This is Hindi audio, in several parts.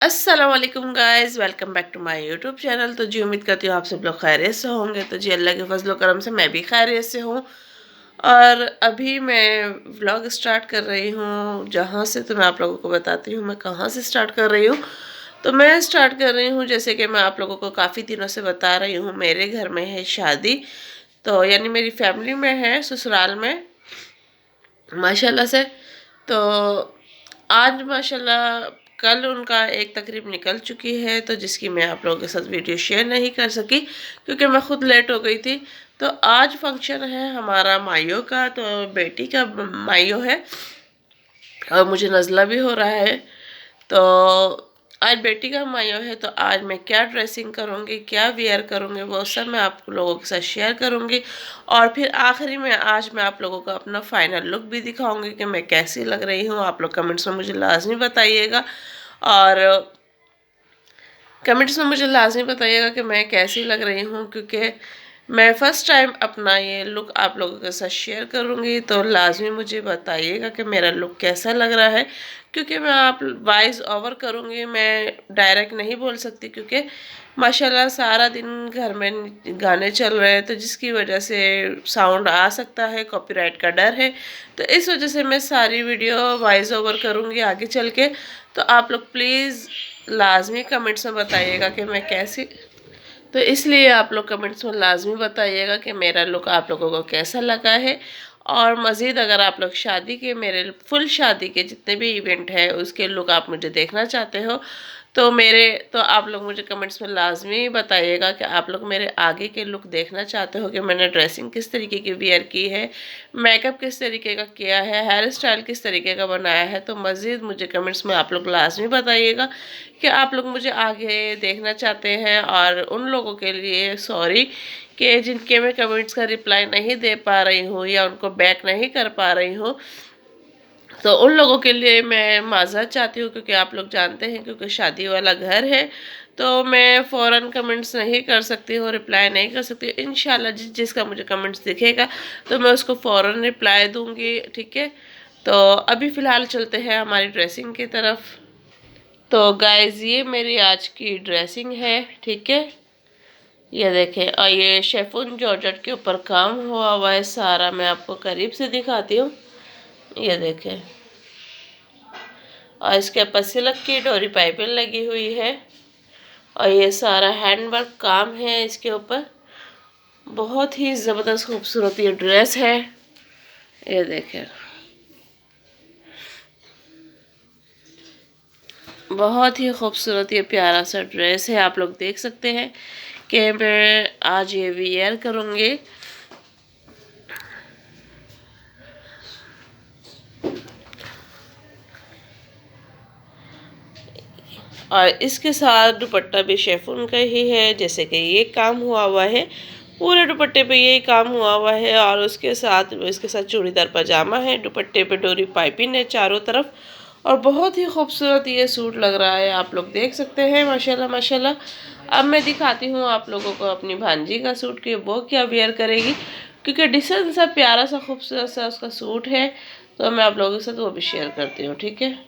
अस्सलाम वालेकुम guys, welcome back to my YouTube channel. तो जी उम्मीद करती हूँ आप सब लोग खैरियत से होंगे। तो जी अल्लाह के फजल करम से मैं भी खैरियत से हूँ। और अभी मैं व्लॉग स्टार्ट कर रही हूँ जहाँ से, तो मैं आप लोगों को बताती हूँ मैं कहाँ से स्टार्ट कर रही हूँ। तो मैं स्टार्ट कर रही हूँ, जैसे कि मैं आप लोगों को काफ़ी दिनों से बता रही हूँ, मेरे घर में है शादी। तो यानी मेरी फैमिली में है, ससुराल में माशाल्लाह से। तो आज माशाल्लाह कल उनका एक तकरीब निकल चुकी है, तो जिसकी मैं आप लोगों के साथ वीडियो शेयर नहीं कर सकी क्योंकि मैं खुद लेट हो गई थी। तो आज फंक्शन है हमारा माइयों का, तो बेटी का माइयो है और मुझे नज़ला भी हो रहा है। तो आज बेटी का मायो है, तो आज मैं क्या ड्रेसिंग करूँगी, क्या वियर करूँगी, वो सब मैं आप लोगों के साथ शेयर करूँगी। और फिर आखिरी में आज मैं आप लोगों को अपना फाइनल लुक भी दिखाऊंगी कि मैं कैसी लग रही हूँ। आप लोग कमेंट्स में मुझे लाजमी बताइएगा, और कमेंट्स में मुझे लाजमी बताइएगा कि मैं कैसी लग रही हूँ, क्योंकि मैं फ़र्स्ट टाइम अपना ये लुक आप लोगों के साथ शेयर करूँगी। तो लाजमी मुझे बताइएगा कि मेरा लुक कैसा लग रहा है, क्योंकि मैं आप वॉइस ओवर करूँगी, मैं डायरेक्ट नहीं बोल सकती, क्योंकि माशाल्लाह सारा दिन घर में गाने चल रहे हैं, तो जिसकी वजह से साउंड आ सकता है, कॉपीराइट का डर है। तो इस वजह से मैं सारी वीडियो वॉइस ओवर करूँगी आगे चल के। तो आप लोग प्लीज़ लाजमी कमेंट्स में बताइएगा कि मैं कैसी, तो इसलिए आप लोग कमेंट्स में लाजमी बताइएगा कि मेरा लुक आप लोगों को कैसा लगा है। और मज़ीद अगर आप लोग शादी के, मेरे फुल शादी के जितने भी इवेंट है उसके लुक आप मुझे देखना चाहते हो, तो आप लोग मुझे कमेंट्स में लाजमी बताइएगा कि आप लोग मेरे आगे के लुक देखना चाहते हो कि मैंने ड्रेसिंग किस तरीके की वियर की है, मेकअप किस तरीके का किया है, हेयर स्टाइल किस तरीके का बनाया है। तो मज़ीद मुझे कमेंट्स में आप लोग लाजमी बताइएगा कि आप लोग मुझे आगे देखना चाहते हैं। और उन लोगों के लिए सॉरी कि जिनके मैं कमेंट्स का रिप्लाई नहीं दे पा रही हूँ या उनको बैक नहीं कर पा रही हूँ, तो उन लोगों के लिए मैं माज़रत चाहती हूँ, क्योंकि आप लोग जानते हैं क्योंकि शादी वाला घर है, तो मैं फ़ौरन कमेंट्स नहीं कर सकती हूँ, रिप्लाई नहीं कर सकती। इंशाल्लाह जिसका मुझे कमेंट्स दिखेगा तो मैं उसको फ़ौरन रिप्लाई दूँगी, ठीक है। तो अभी फ़िलहाल चलते हैं हमारी ड्रेसिंग की तरफ। तो गाइज़ ये मेरी आज की ड्रेसिंग है, ठीक है। ये देखें, और ये शेफून जॉर्जेट के ऊपर काम हुआ हुआ है सारा, मैं आपको करीब से दिखाती हूँ। ये देखें, और इसके ऊपर सिल्क की डोरी पाइपिंग लगी हुई है, और ये सारा हैंडवर्क काम है इसके ऊपर। बहुत ही ज़बरदस्त खूबसूरत ये ड्रेस है। ये देखें, बहुत ही खूबसूरत ये प्यारा सा ड्रेस है। आप लोग देख सकते हैं कि मैं आज ये वियर करूँगी। और इसके साथ दुपट्टा भी शेफून का ही है, जैसे कि ये काम हुआ हुआ है, पूरे दुपट्टे पे यही काम हुआ हुआ है। और उसके साथ इसके साथ चूड़ीदार पजामा है, दुपट्टे पे डोरी पाइपिंग है चारों तरफ, और बहुत ही खूबसूरत ये सूट लग रहा है। आप लोग देख सकते हैं माशाल्लाह माशाल्लाह। अब मैं दिखाती हूँ आप लोगों को अपनी भांजी का सूट कि वो क्या वेयर करेगी, क्योंकि डिसेंट सा प्यारा सा खूबसूरत सा उसका सूट है। तो मैं आप लोगों के साथ वो भी शेयर करती हूँ, ठीक है।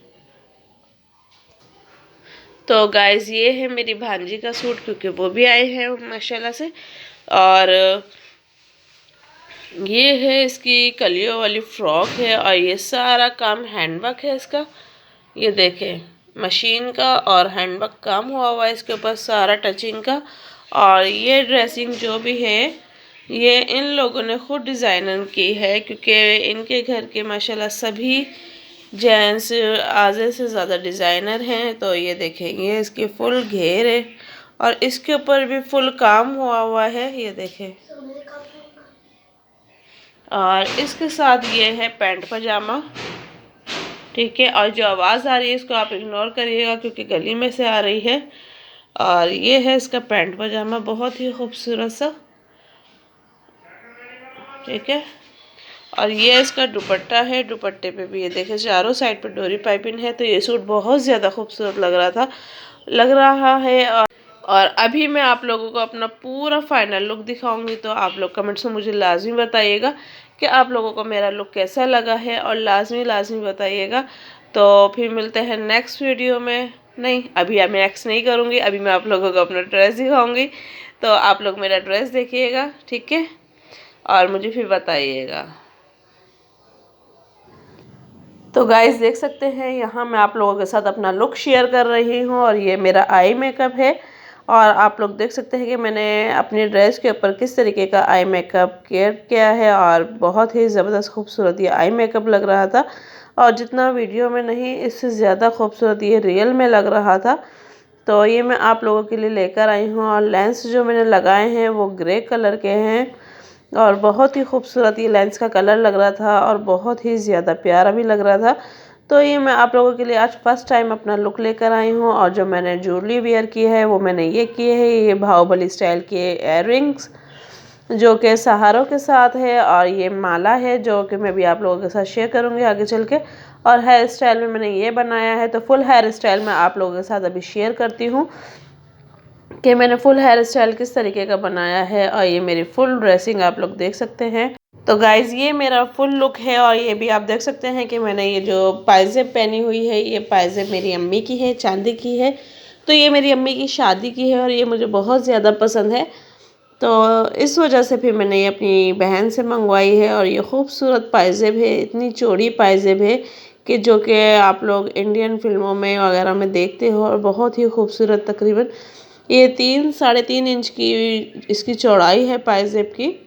तो गाइज ये है मेरी भांजी का सूट, क्योंकि वो भी आए हैं माशाल्लाह से। और ये है इसकी कलियों वाली फ्रॉक है, और ये सारा काम हैंडवर्क है इसका। ये देखें, मशीन का और हैंडवर्क काम हुआ हुआ है इसके ऊपर सारा टचिंग का। और ये ड्रेसिंग जो भी है ये इन लोगों ने खुद डिज़ाइनर की है, क्योंकि इनके घर के माशाल्लाह सभी जेंट्स आधे से ज़्यादा डिज़ाइनर हैं। तो ये देखें, ये इसके फुल घेर है, और इसके ऊपर भी फुल काम हुआ हुआ है, ये देखें। और इसके साथ ये है पैंट पजामा, ठीक है। और जो आवाज़ आ रही है इसको आप इग्नोर करिएगा, क्योंकि गली में से आ रही है। और ये है इसका पैंट पजामा, बहुत ही खूबसूरत सा, ठीक है। और ये इसका दुपट्टा है, दुपट्टे पे भी ये देखें चारों साइड पे डोरी पाइपिंग है। तो ये सूट बहुत ज़्यादा खूबसूरत लग रहा है। और अभी मैं आप लोगों को अपना पूरा फाइनल लुक दिखाऊंगी, तो आप लोग कमेंट्स में मुझे लाजमी बताइएगा कि आप लोगों को मेरा लुक कैसा लगा है, और लाजमी लाजमी बताइएगा। तो फिर मिलते हैं नेक्स्ट वीडियो में। नहीं, अभी मैं एक्स नहीं करूँगी, अभी मैं आप लोगों को अपना ड्रेस दिखाऊंगी। तो आप लोग मेरा ड्रेस देखिएगा, ठीक है, और मुझे फिर बताइएगा। तो गाइस देख सकते हैं यहाँ मैं आप लोगों के साथ अपना लुक शेयर कर रही हूँ, और ये मेरा आई मेकअप है। और आप लोग देख सकते हैं कि मैंने अपनी ड्रेस के ऊपर किस तरीके का आई मेकअप केयर किया है, और बहुत ही ज़बरदस्त खूबसूरत ये आई मेकअप लग रहा था। और जितना वीडियो में नहीं, इससे ज़्यादा खूबसूरत ये रियल में लग रहा था। तो ये मैं आप लोगों के लिए लेकर आई हूँ, और लेंस जो मैंने लगाए हैं वो ग्रे कलर के हैं, और बहुत ही खूबसूरत ये लेंस का कलर लग रहा था, और बहुत ही ज़्यादा प्यारा भी लग रहा था। तो ये मैं आप लोगों के लिए आज फर्स्ट टाइम अपना लुक लेकर आई हूँ। और जो मैंने ज्वेलरी वेयर की है वो मैंने ये किए है, ये बाहुबली स्टाइल के एयररिंग्स जो कि सहारों के साथ है, और ये माला है जो कि मैं भी आप लोगों के साथ शेयर करूँगी आगे चल के। और हेयर स्टाइल में मैंने ये बनाया है, तो फुल हेयर स्टाइल मैं आप लोगों के साथ अभी शेयर करती हूँ कि मैंने फुल हेयर स्टाइल किस तरीके का बनाया है। और ये मेरी फुल ड्रेसिंग आप लोग देख सकते हैं। तो गाइज़ ये मेरा फुल लुक है, और ये भी आप देख सकते हैं कि मैंने ये जो पायजेब पहनी हुई है, ये पायजेब मेरी अम्मी की है, चांदी की है। तो ये मेरी अम्मी की शादी की है, और ये मुझे बहुत ज़्यादा पसंद है। तो इस वजह से फिर मैंने ये अपनी बहन से मंगवाई है। और ये खूबसूरत पायजेब है, इतनी चौड़ी पायजेब है कि जो कि आप लोग इंडियन फिल्मों में वगैरह में देखते हो, और बहुत ही खूबसूरत, तकरीबन ये 3-3.5 इंच की इसकी चौड़ाई है पायजेब की।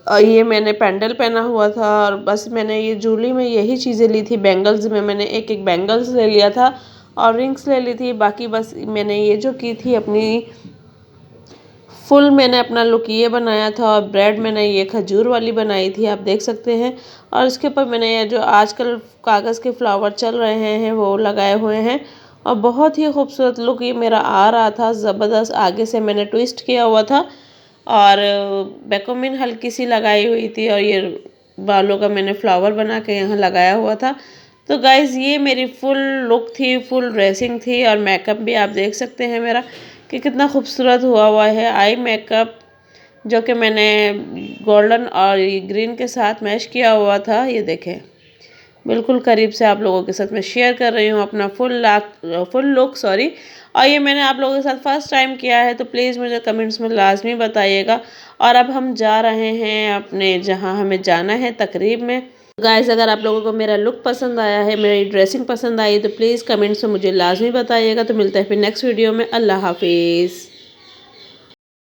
और ये मैंने पेंडल पहना हुआ था, और बस मैंने ये ज्वेलरी में यही चीज़ें ली थी। बैंगल्स में मैंने एक एक बैंगल्स ले लिया था, और रिंग्स ले ली थी। बाकी बस मैंने ये जो की थी अपनी फुल, मैंने अपना लुक ये बनाया था। और ब्रेड मैंने ये खजूर वाली बनाई थी, आप देख सकते हैं। और इसके ऊपर मैंने ये जो आजकल कागज़ के फ्लावर चल रहे हैं वो लगाए हुए हैं, और बहुत ही खूबसूरत लुक ये मेरा आ रहा था, ज़बरदस्त। आगे से मैंने ट्विस्ट किया हुआ था, और बैकोमिन हल्की सी लगाई हुई थी, और ये बालों का मैंने फ्लावर बना के यहाँ लगाया हुआ था। तो गाइज़ ये मेरी फुल लुक थी, फुल ड्रेसिंग थी। और मेकअप भी आप देख सकते हैं मेरा कि कितना खूबसूरत हुआ हुआ है आई मेकअप, जो कि मैंने गोल्डन और ग्रीन के साथ मैच किया हुआ था। ये देखें, बिल्कुल करीब से आप लोगों के साथ मैं शेयर कर रही हूँ अपना फुल लुक, सॉरी। और ये मैंने आप लोगों के साथ फर्स्ट टाइम किया है, तो प्लीज़ मुझे कमेंट्स में लाजमी बताइएगा। और अब हम जा रहे हैं अपने जहाँ हमें जाना है तकरीब में। गाइस अगर आप लोगों को मेरा लुक पसंद आया है, मेरी ड्रेसिंग पसंद आई, तो प्लीज़ कमेंट्स में मुझे लाजमी बताइएगा। तो मिलते हैं फिर नेक्स्ट वीडियो में। अल्लाह हाफिज़।